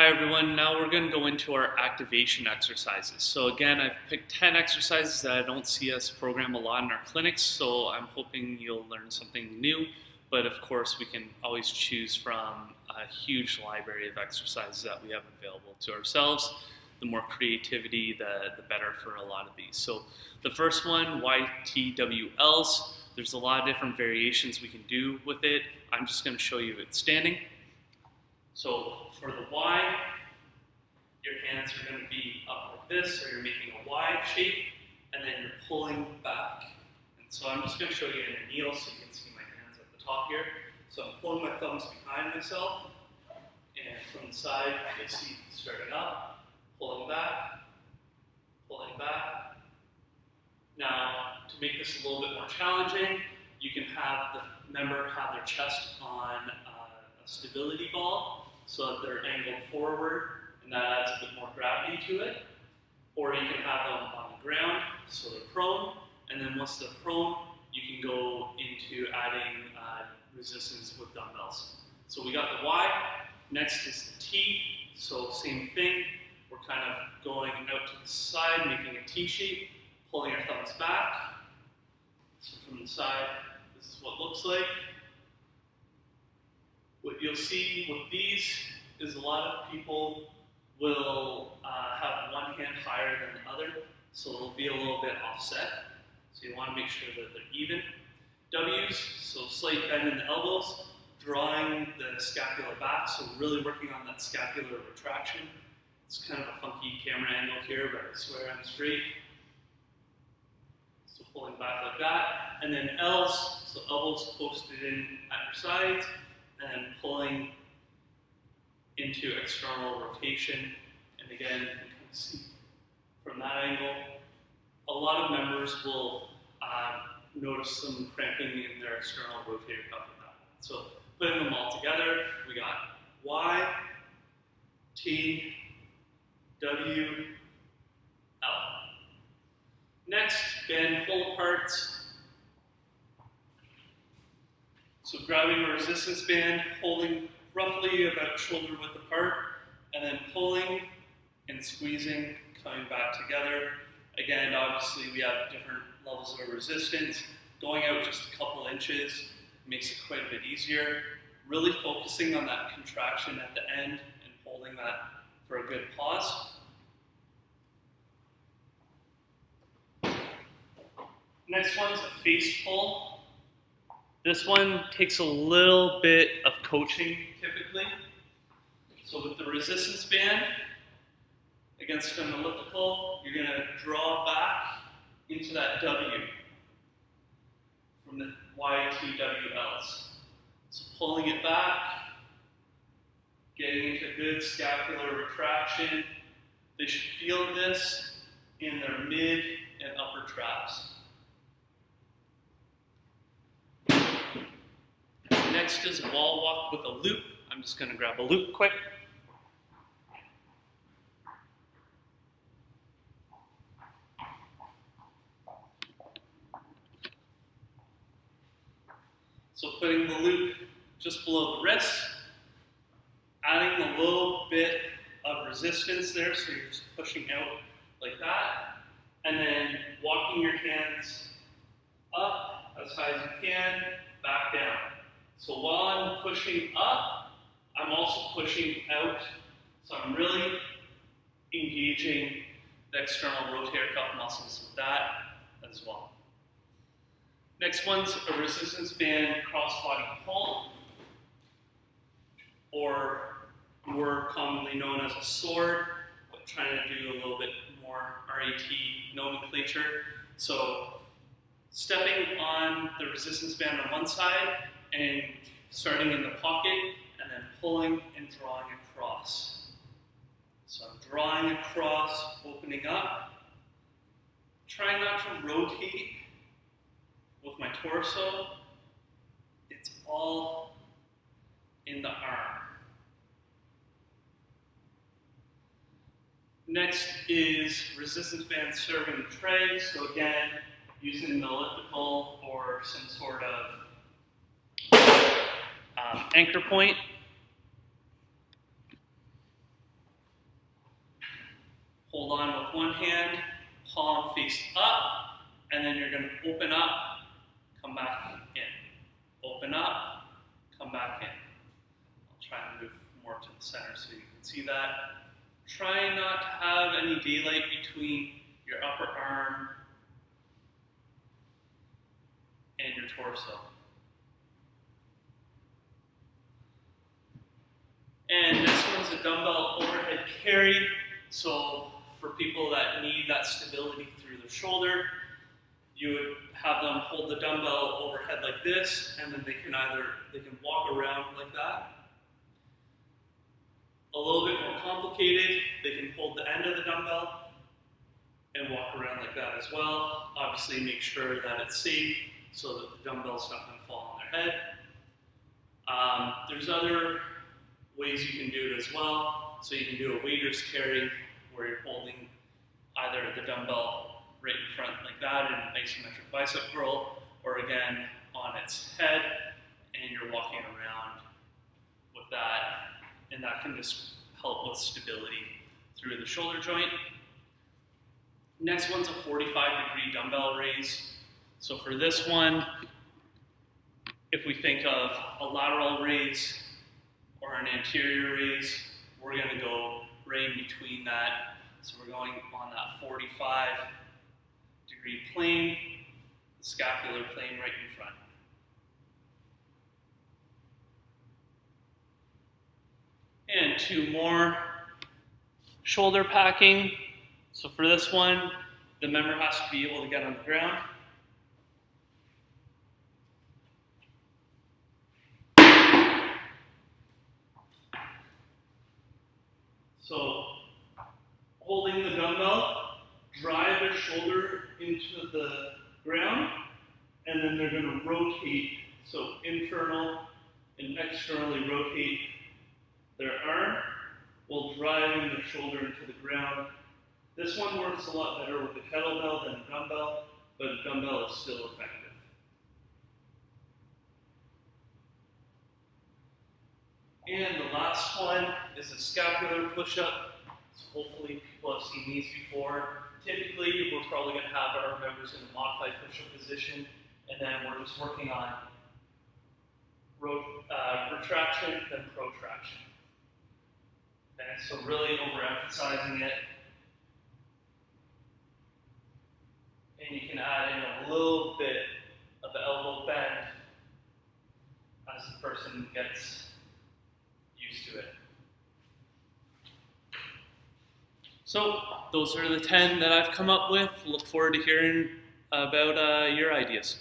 Hi everyone, now we're going to go into our activation exercises. So again, I've picked 10 exercises that I don't see us program a lot in our clinics, so I'm hoping you'll learn something new, but of course we can always choose from a huge library of exercises that we have available to ourselves. The more creativity, the better for a lot of these. So the first one, YTWLs, there's a lot of different variations we can do with it. I'm just going to show you it standing. So for the Y, your hands are going to be up like this, or you're making a Y shape, and then you're pulling back. And so I'm just going to show you in a kneel so you can see my hands at the top here. So I'm pulling my thumbs behind myself, and from the side, you'll see starting up, pulling back, pulling back. Now, to make this a little bit more challenging, you can have the member have their chest on a stability ball, so that they're angled forward, and that adds a bit more gravity to it. Or you can have them on the ground, so they're prone, and then once they're prone, you can go into adding resistance with dumbbells. So we got the Y, next is the T, so same thing, we're kind of going out to the side, making a T shape, pulling our thumbs back. So from the side, this is what it looks like. What you'll see with these is a lot of people will have one hand higher than the other, so it'll be a little bit offset. So you want to make sure that they're even. W's, so slight bend in the elbows, drawing the scapula back, so really working on that scapular retraction. It's kind of a funky camera angle here, but I swear I'm straight. So pulling back like that. And then L's, so elbows posted in at your sides, and pulling into external rotation. And again, you can kind of see from that angle, a lot of members will notice some cramping in their external rotator cuff with that. So putting them all together, we got Y, T, W, L. Next, band pull aparts. So grabbing a resistance band, holding roughly about shoulder width apart, and then pulling and squeezing, coming back together. Again, obviously we have different levels of resistance. Going out just a couple inches makes it quite a bit easier. Really focusing on that contraction at the end and holding that for a good pause. Next one's a face pull. This one takes a little bit of coaching, typically. So with the resistance band, against an elliptical, you're going to draw back into that W from the YTWLs. So pulling it back, getting into good scapular retraction. They should feel this in their mid and upper traps. Next is wall walk with a loop. I'm just going to grab a loop quick. So putting the loop just below the wrist, adding a little bit of resistance there, so you're just pushing out like that, and then walking your hands up as high as you can, back down. So while I'm pushing up, I'm also pushing out, so I'm really engaging the external rotator cuff muscles with that as well. Next one's a resistance band cross-body pull, or more commonly known as a sword, but trying to do a little bit more RAT nomenclature. So stepping on the resistance band on one side and starting in the pocket and then pulling and drawing across. So I'm drawing across, opening up, trying not to rotate with my torso. It's all in the arm. Next is resistance band serving tray. So again, using an elliptical or some sort of anchor point. Hold on with one hand, palm face up, and then you're going to open up, come back in. Open up, come back in. I'll try and move more to the center so you can see that. Try not to have any daylight between your upper arm and your torso. And this one's a dumbbell overhead carry. So for people that need that stability through their shoulder, you would have them hold the dumbbell overhead like this, and then they can walk around like that. A little bit more complicated, they can hold the end of the dumbbell and walk around like that as well. Obviously make sure that it's safe so that the dumbbell's not going to fall on their head. There's other ways you can do it as well. So you can do a waiter's carry where you're holding either the dumbbell right in front like that in an isometric bicep curl, or again on its head, and you're walking around with that, and that can just help with stability through the shoulder joint. Next one's a 45-degree dumbbell raise. So for this one, if we think of a lateral raise or an anterior raise, we're going to go right in between that. So we're going on that 45-degree plane, the scapular plane right in front. And two more. Shoulder packing. So for this one, the member has to be able to get on the ground. So holding the dumbbell, drive their shoulder into the ground, and then they're going to rotate. So internal and externally rotate their arm while driving their shoulder into the ground. This one works a lot better with the kettlebell than a dumbbell, but a dumbbell is still effective. And the last one is a scapular push-up. So hopefully people have seen these before. Typically, we're probably going to have our members in a modified push-up position, and then we're just working on retraction then protraction. Okay, so really overemphasizing it. And you can add in a little bit of the elbow bend as the person gets used to it. So those are the 10 that I've come up with. Look forward to hearing about your ideas.